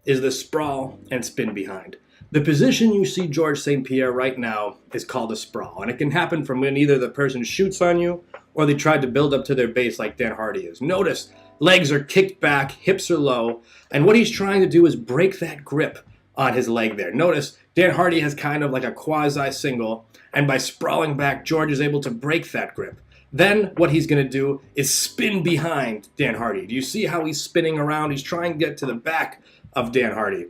is the sprawl and spin behind. The position you see Georges St-Pierre right now is called a sprawl, and it can happen from when either the person shoots on you or they tried to build up to their base like Dan Hardy is. Notice, legs are kicked back, hips are low, and what he's trying to do is break that grip on his leg there. Notice, Dan Hardy has kind of like a quasi-single, and by sprawling back, George is able to break that grip. Then what he's going to do is spin behind Dan Hardy. Do you see how he's spinning around? He's trying to get to the back of Dan Hardy.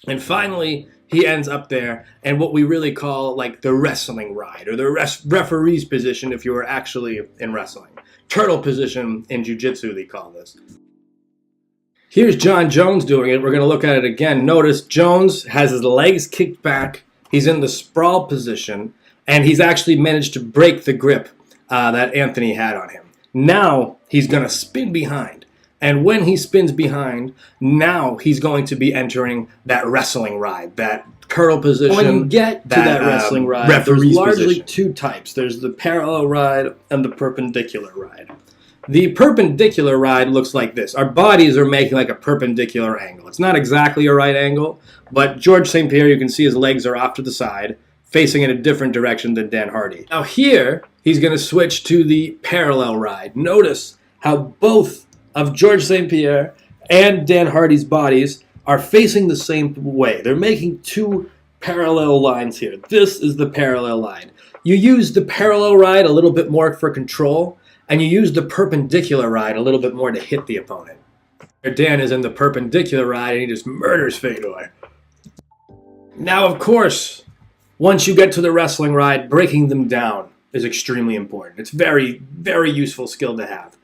And finally, he ends up there and what we really call like the wrestling ride, or the referee's position if you were actually in wrestling. Turtle position in jiu-jitsu, they call this. Here's Jon Jones doing it. We're going to look at it again. Notice Jones has his legs kicked back. He's in the sprawl position, and he's actually managed to break the grip that Anthony had on him. Now he's going to spin behind. And when he spins behind, now he's going to be entering that wrestling ride, that turtle position. When you get to that wrestling ride, there's largely two types. There's the parallel ride and the perpendicular ride. The perpendicular ride looks like this. Our bodies are making like a perpendicular angle. It's not exactly a right angle, but Georges St-Pierre, you can see his legs are off to the side, facing in a different direction than Dan Hardy. Now here, he's going to switch to the parallel ride. Notice how both of Georges St-Pierre and Dan Hardy's bodies are facing the same way. They're making two parallel lines here. This is the parallel line. You use the parallel ride a little bit more for control, and you use the perpendicular ride a little bit more to hit the opponent. Dan is in the perpendicular ride, and he just murders Fedor. Now, of course, once you get to the wrestling ride, breaking them down is extremely important. It's very, very useful skill to have.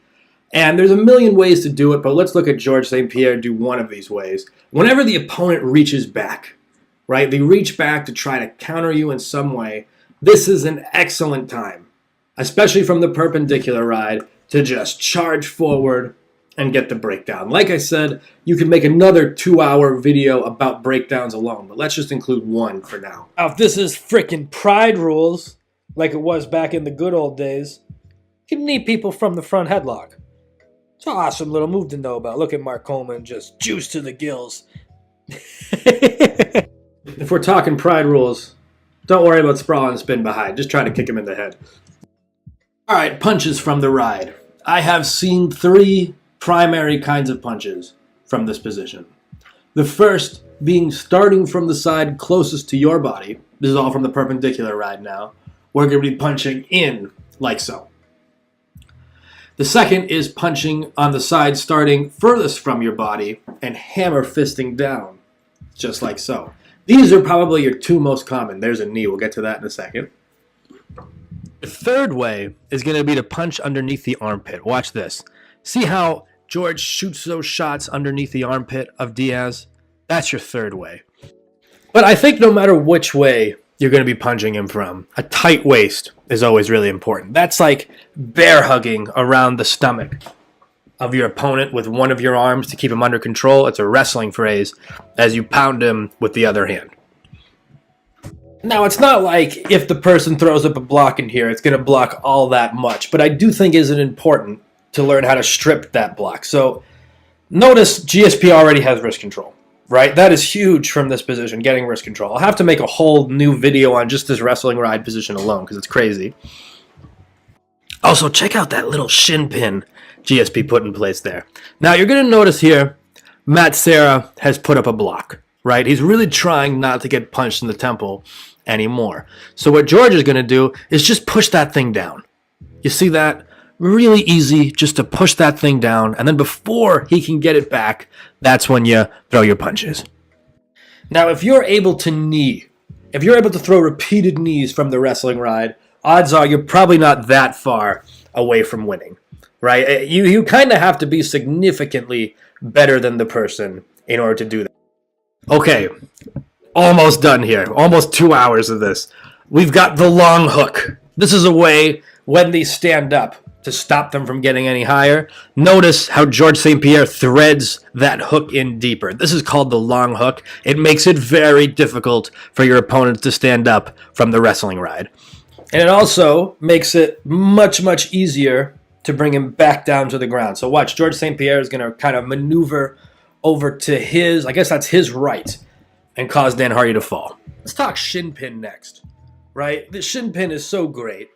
And there's a million ways to do it, but let's look at Georges St-Pierre do one of these ways. Whenever the opponent reaches back, right, they reach back to try to counter you in some way, this is an excellent time, especially from the perpendicular ride, to just charge forward and get the breakdown. Like I said, you can make another 2-hour video about breakdowns alone, but let's just include one for now. Now, if this is frickin' Pride rules, like it was back in the good old days, you can knee people from the front headlock. It's an awesome little move to know about. Look at Mark Coleman, just juice to the gills. If we're talking Pride rules, don't worry about sprawl and spin behind. Just try to kick him in the head. All right, punches from the ride. I have seen 3 primary kinds of punches from this position. The first being starting from the side closest to your body. This is all from the perpendicular ride now. We're going to be punching in like so. The second is punching on the side starting furthest from your body and hammer fisting down, just like so. These are probably your 2 most common. There's a knee. We'll get to that in a second. The third way is going to be to punch underneath the armpit. Watch this. See how George shoots those shots underneath the armpit of Diaz? That's your third way. But I think no matter which way you're going to be punching him from, a tight waist is always really important. That's like bear hugging around the stomach of your opponent with one of your arms to keep him under control. It's a wrestling phrase, as you pound him with the other hand. Now, it's not like if the person throws up a block in here, it's going to block all that much, but I do think it's important to learn how to strip that block. So notice GSP already has wrist control. Right? That is huge from this position, getting wrist control. I'll have to make a whole new video on just this wrestling ride position alone because it's crazy. Also, check out that little shin pin GSP put in place there. Now, you're going to notice here, Matt Serra has put up a block, right? He's really trying not to get punched in the temple anymore. So what George is going to do is just push that thing down. You see that? Really easy just to push that thing down, and then before he can get it back, that's when you throw your punches. Now, if you're able to knee, if you're able to throw repeated knees from the wrestling ride, odds are you're probably not that far away from winning, right? You kind of have to be significantly better than the person in order to do that. Okay, almost done here. Almost 2 hours of this. We've got the long hook. This is a way when they stand up to stop them from getting any higher. Notice how Georges St-Pierre threads that hook in deeper. This is called the long hook. It makes it very difficult for your opponent to stand up from the wrestling ride. And it also makes it much, much easier to bring him back down to the ground. So watch, Georges St-Pierre is going to kind of maneuver over to his, I guess that's his right, and cause Dan Hardy to fall. Let's talk shin pin next, right? The shin pin is so great,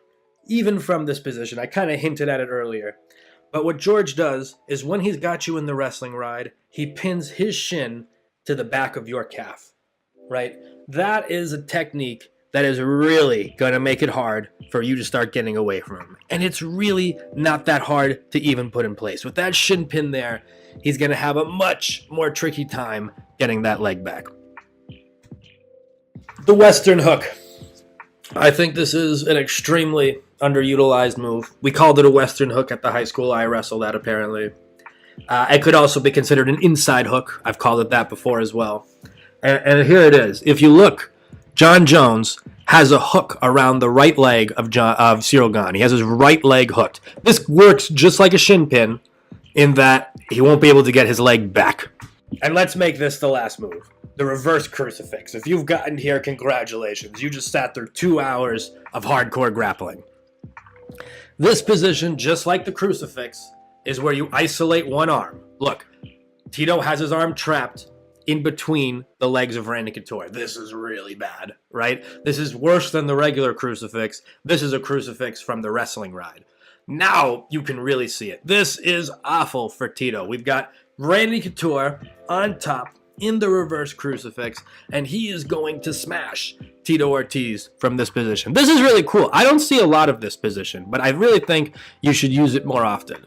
even from this position. I kind of hinted at it earlier. But what George does is when he's got you in the wrestling ride, he pins his shin to the back of your calf, right? That is a technique that is really going to make it hard for you to start getting away from him. And it's really not that hard to even put in place. With that shin pin there, he's going to have a much more tricky time getting that leg back. The Western hook. I think this is an extremely underutilized move. We called it a Western hook at the high school I wrestled at, apparently. It could also be considered an inside hook. I've called it that before as well. And here it is. If you look, John Jones has a hook around the right leg of Ciryl Gane. He has his right leg hooked. This works just like a shin pin in that he won't be able to get his leg back. And let's make this the last move. The reverse crucifix. If you've gotten here, congratulations. You just sat through 2 hours of hardcore grappling. This position, just like the crucifix, is where you isolate one arm. Look, Tito has his arm trapped in between the legs of Randy Couture. This is really bad, right? This is worse than the regular crucifix. This is a crucifix from the wrestling ride. Now you can really see it. This is awful for Tito. We've got Randy Couture on top in the reverse crucifix, and he is going to smash Tito Ortiz from this position. This is really cool. I don't see a lot of this position, but I really think you should use it more often.